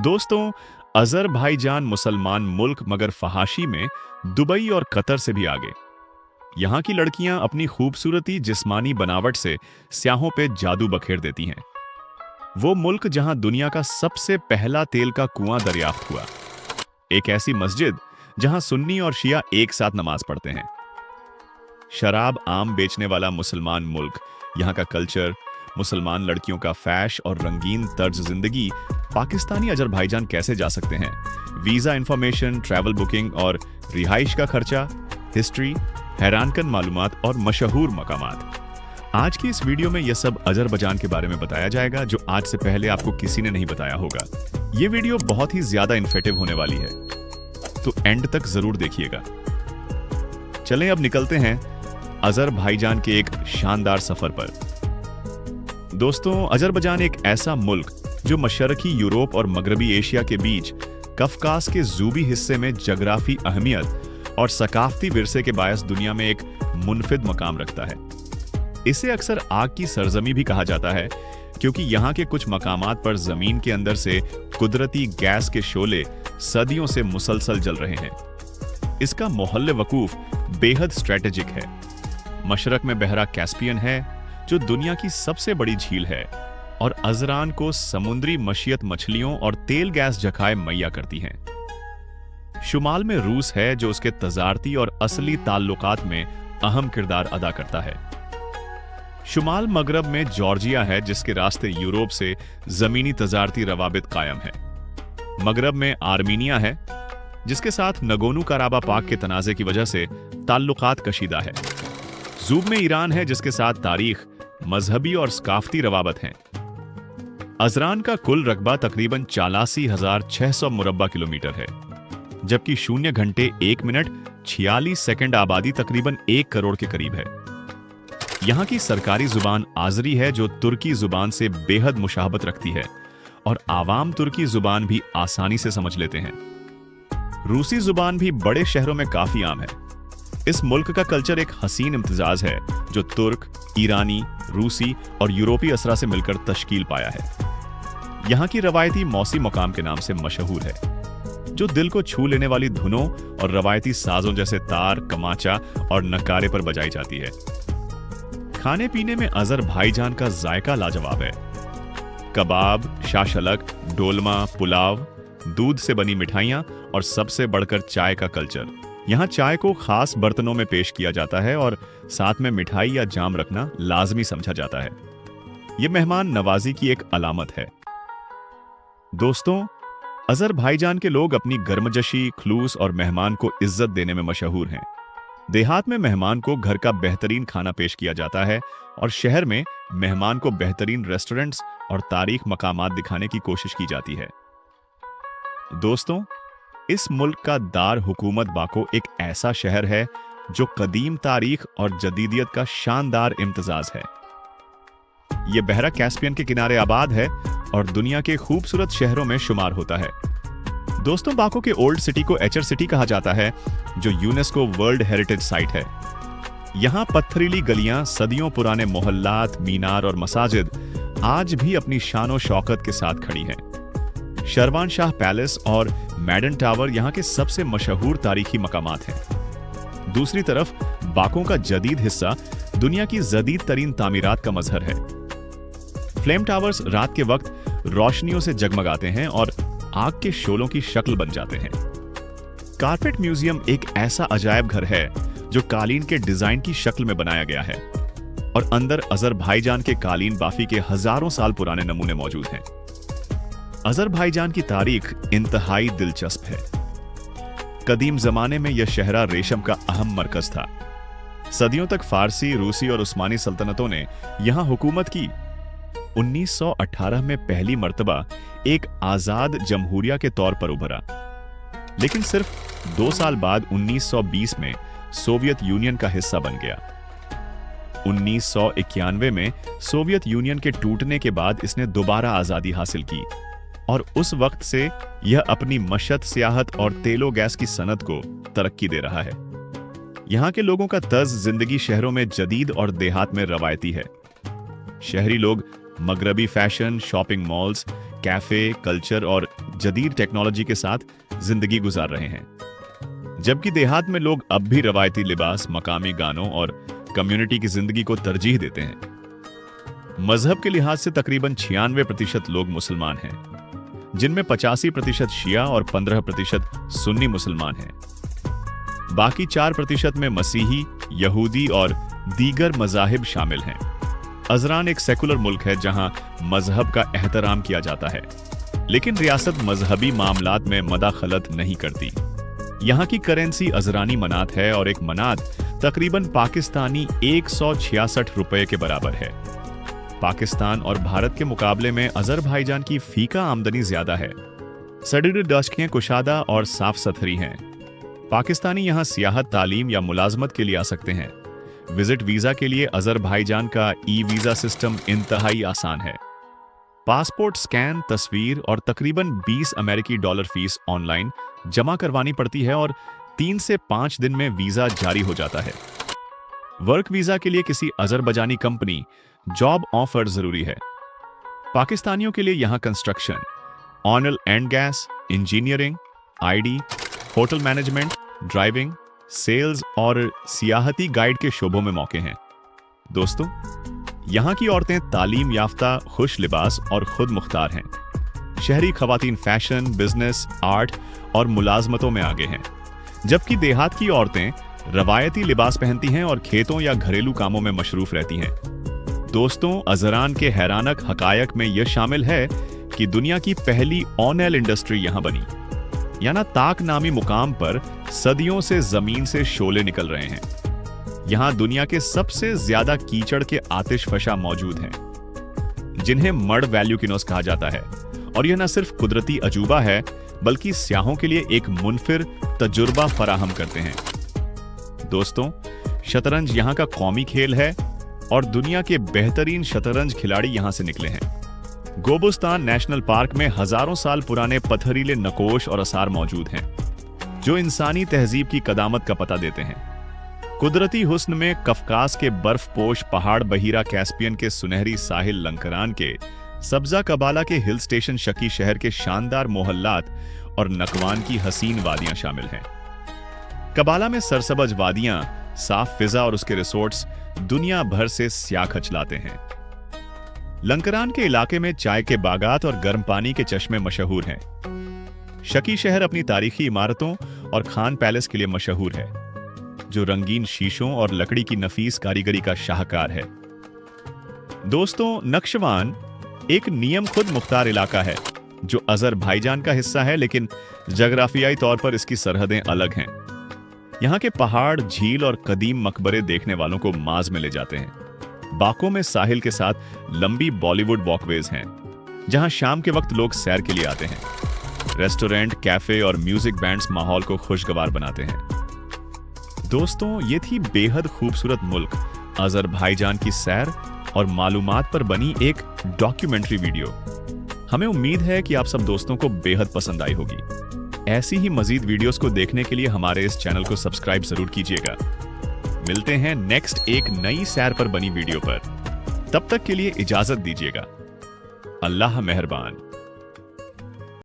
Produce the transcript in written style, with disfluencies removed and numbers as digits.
दोस्तों, अजरबैजान मुसलमान मुल्क मगर फहाशी में दुबई और कतर से भी आगे। यहाँ की लड़कियां अपनी खूबसूरती जिस्मानी बनावट से स्याहों पे जादू बखेर देती हैं। वो मुल्क जहां दुनिया का सबसे पहला तेल का कुआं दरियाफ्त हुआ, एक ऐसी मस्जिद जहां सुन्नी और शिया एक साथ नमाज पढ़ते हैं, शराब आम बेचने वाला मुसलमान मुल्क, यहाँ का कल्चर, मुसलमान लड़कियों का फैश और रंगीन तर्ज जिंदगी। पाकिस्तानी अजरबैजान कैसे जा सकते हैं? वीजा इंफॉर्मेशन, ट्रैवल बुकिंग और रिहाइश का खर्चा, हिस्ट्री, हैरानकन मालूमात और मशहूर मकामात। आज की इस वीडियो में यह सब अजरबैजान के बारे में बताया जाएगा जो आज से पहले आपको किसी ने नहीं बताया होगा। यह वीडियो बहुत ही ज्यादा इन्फेटिव होने वाली है, तो एंड तक जरूर देखिएगा। चलें अब निकलते हैं अजरबैजान के एक शानदार सफर पर। दोस्तों, अजरबैजान एक ऐसा मुल्क जो मशरकी यूरोप और मगरबी एशिया के बीच कफकास के जूबी हिस्से में जगराफी अहमियत और सकाफती विरसे के बायस दुनिया में एक मुनफिद मकाम रखता है। इसे अक्सर आग की सरजमी भी कहा जाता है क्योंकि यहाँ के कुछ मकामात पर जमीन के अंदर से कुदरती गैस के शोले सदियों से मुसलसल जल रहे हैं। इसका मोहल्ले वकूफ बेहद स्ट्रेटेजिक है। मशरक में बहरा कैस्पियन है जो दुनिया की सबसे बड़ी झील है और अजरान को समुद्री मशीयत मछलियों और तेल गैस जखाए मुहैया करती हैं। शुमाल में रूस है जो उसके तजारती और असली ताल्लुकात में अहम किरदार अदा करता है। शुमाल मगरब में जॉर्जिया है जिसके रास्ते यूरोप से जमीनी तजारती रवाबित कायम है। मगरब में आर्मीनिया है जिसके साथ नगोनू कराबा पाक के तनाजे की वजह से ताल्लुकात कशीदा है। जूब में ईरान है जिसके साथ तारीख, मजहबी और सकाफती रवाबत हैं। अजरान का कुल रकबा तकरीबन 84,600 मुरब्बा किलोमीटर है, जबकि 0 घंटे 1 मिनट 46 सेकंड आबादी तकरीबन 1 करोड़ के करीब है। यहाँ की सरकारी जुबान आजरी है जो तुर्की जुबान से बेहद मुशाहबत रखती है और आवाम तुर्की जुबान भी आसानी से समझ लेते हैं। रूसी जुबान भी बड़े शहरों में काफी आम है। इस मुल्क का कल्चर एक हसीन इम्तिजाज है जो तुर्क, ईरानी, रूसी और यूरोपीय असरा से मिलकर तश्कील पाया है। यहाँ की रवायती मौसी मकाम के नाम से मशहूर है, जो दिल को छू लेने वाली धुनों और रवायती साजों जैसे तार, कमाचा और नकारे पर बजाई जाती है। खाने पीने में अजरबैजान का जायका लाजवाब है। कबाब, शाशलक, डोलमा, पुलाव, दूध से बनी मिठाइयाँ और सबसे बढ़कर चाय का कल्चर। यहाँ चाय को खास बर्तनों में पेश किया जाता है और साथ में मिठाई या जाम रखना लाजमी समझा जाता है। यह मेहमान नवाजी की एक अलामत है। दोस्तों, अजरबैजान के लोग अपनी गर्मजशी, खलूस और मेहमान को इज्जत देने में मशहूर हैं। देहात में मेहमान को घर का बेहतरीन खाना पेश किया जाता है और शहर में मेहमान को बेहतरीन रेस्टोरेंट्स और तारीख मकामात दिखाने की कोशिश की जाती है। दोस्तों, इस मुल्क का दार हुकूमत बाको एक ऐसा शहर है जो कदीम तारीख और जदीदियत का शानदार इम्तिजाज है। यह बहरा कैस्पियन के किनारे आबाद है और दुनिया के खूबसूरत शहरों में शुमार होता है। दोस्तों, बाको के ओल्ड सिटी को एचर सिटी कहा जाता है जो यूनेस्को वर्ल्ड हेरिटेज साइट है। यहाँ पत्थरीली गलियां, सदियों पुराने मोहल्लात, मीनार और मसाजिद आज भी अपनी शानो शौकत के साथ खड़ी हैं। शरवान शाह पैलेस और मैडन टावर यहाँ के सबसे मशहूर तारीखी मकामात हैं। दूसरी तरफ बाको का जदीद हिस्सा दुनिया की जदीद तरीन तामीरात का मजहर है। फ्लेम टावर्स रात के वक्त रोशनियों से जगमगाते हैं और आग के शोलों की शक्ल बन जाते हैं। कारपेट म्यूजियम एक ऐसा अजायब घर है जो कालीन के डिजाइन की शक्ल में बनाया गया है और अंदर अजरबैजान के कालीन बाफी के हजारों साल पुराने नमूने मौजूद हैं। अजरबैजान की तारीख इंतहाई दिलचस्प है। कदीम जमाने में यह शहरा रेशम का अहम मरकज था। सदियों तक फारसी, रूसी और उस्मानी सल्तनतों ने यहां हुकूमत की। 1918 में पहली मर्तबा एक आजाद जमहूरिया के तौर पर उभरा, लेकिन सिर्फ 2 साल बाद 1920 में सोवियत यूनियन का हिस्सा बन गया। 1991 में सोवियत यूनियन के टूटने के बाद इसने दोबारा आजादी हासिल की और उस वक्त से यह अपनी मशत, सियाहत और तेलो गैस की सनत को तरक्की दे रहा है। यहाँ के लोगों का तर्ज जिंदगी शहरों में जदीद और देहात में रवायती है। शहरी लोग मगरबी fashion, shopping malls, cafe culture और जदीद टेक्नोलॉजी के साथ जिंदगी गुजार रहे हैं, जबकि देहात में लोग अब भी रवायती लिबास, मकामी गानों और कम्युनिटी की जिंदगी को तरजीह देते हैं। मजहब के लिहाज से तकरीबन 96% लोग मुसलमान हैं, जिनमें 85% शिया और 15% सुन्नी मुसलमान हैं। बाकी 4% में मसीही, यहूदी और दीगर मजाहिब शामिल हैं। अजरान एक सेकुलर मुल्क है जहां मजहब का एहतराम किया जाता है, लेकिन रियासत मजहबी मामलात में मदाखलत नहीं करती। यहाँ की करेंसी अजरानी मनात है और एक मनात तकरीबन पाकिस्तानी 166 रुपए के बराबर है। पाकिस्तान और भारत के मुकाबले में अजरबैजान की फीका आमदनी ज्यादा है। सड़ीर दशकें कुशादा और साफ सथरी हैं। पाकिस्तानी यहाँ सियाहत, तालीम या मुलाजमत के लिए आ सकते हैं। विजिट वीजा के लिए अजरबैजान का ई वीजा सिस्टम इंतहाई आसान है। पासपोर्ट स्कैन, तस्वीर और तकरीबन 20 अमेरिकी डॉलर फीस ऑनलाइन जमा करवानी पड़ती है और 3 से 5 दिन में वीजा जारी हो जाता है। वर्क वीजा के लिए किसी अजरबैजानी कंपनी जॉब ऑफर जरूरी है। पाकिस्तानियों के लिए यहां construction, oil and gas, engineering, ID, hotel management, driving, sales और सियाहती गाइड के शोबों में मौके हैं। दोस्तों, यहाँ की औरतें तालीम याफ्ता, खुश लिबास और खुद मुख्तार हैं। शहरी खवातीन फैशन, बिजनेस, आर्ट और मुलाजमतों में आगे हैं, जबकि देहात की औरतें रवायती लिबास पहनती हैं और खेतों या घरेलू कामों में मशरूफ रहती हैं। दोस्तों, अजरान के हैरानक हकायक में यह शामिल है कि दुनिया की पहली ऑनएल इंडस्ट्री यहां बनी। याना ताक नामी मुकाम पर सदियों से जमीन से शोले निकल रहे हैं। यहां दुनिया के सबसे ज्यादा कीचड़ के आतिशफशा मौजूद हैं, जिन्हें मड वैल्यूकिनोस कहा जाता है। और यह न सिर्फ कुदरती अजूबा है, बल्कि स्याहों के लिए एक मुनफिर तजुर्बा फराहम करते हैं। दोस्तों, शतरंज यहां का कौमी खेल है और दुनिया के बेहतरीन शतरंज खिलाड़ी यहां से निकले हैं। गोबुस्तान नेशनल पार्क में हजारों साल पुराने पत्थरीले नकोश और आसार मौजूद हैं, जो इंसानी तहजीब की कदामत का पता देते हैं। कुदरती हुस्न में कफकास के बर्फपोश पहाड़, बहीरा कैस्पियन के सुनहरी साहिल, लंकरान के सब्जा कबाला के हिल स्टेशन, शकी शहर के शानदार मोहल्लात और नकवान की हसीन वादियां शामिल हैं। कबाला में सरसब्ज वादियां, साफ फिजा और उसके रिसोर्ट्स दुनिया भर से स्याह खचलाते हैं। लंकरान के इलाके में चाय के बागात और गर्म पानी के चश्मे मशहूर हैं। शकी शहर अपनी तारीखी इमारतों और खान पैलेस के लिए मशहूर है, जो रंगीन शीशों और लकड़ी की नफीस कारीगरी का शाहकार है। दोस्तों, नक्शवान एक नियम खुद मुख्तार इलाका है, जो अजरबैजान का हिस्सा है, लेकिन जगराफियाई तौर पर इसकी सरहदें अलग हैं। यहाँ के पहाड़, झील और कदीम मकबरे देखने वालों को माज में ले जाते हैं। बाकों में साहिल के साथ लंबी बॉलीवुड वॉकवेज हैं, जहां शाम के वक्त लोग सैर के लिए आते हैं। रेस्टोरेंट, कैफे और म्यूजिक बैंड्स माहौल को खुशगवार बनाते हैं। दोस्तों, ये थी बेहद खूबसूरत मुल्क अजरबैजान की सैर और मालूमात पर बनी एक डॉक्यूमेंट्री वीडियो। हमें उम्मीद है कि आप सब दोस्तों को बेहद पसंद आई होगी। ऐसी ही मजीद वीडियोस को देखने के लिए हमारे इस चैनल को सब्सक्राइब जरूर कीजिएगा। मिलते हैं नेक्स्ट एक नई सैर पर बनी वीडियो पर। तब तक के लिए इजाजत दीजिएगा। अल्लाह मेहरबान।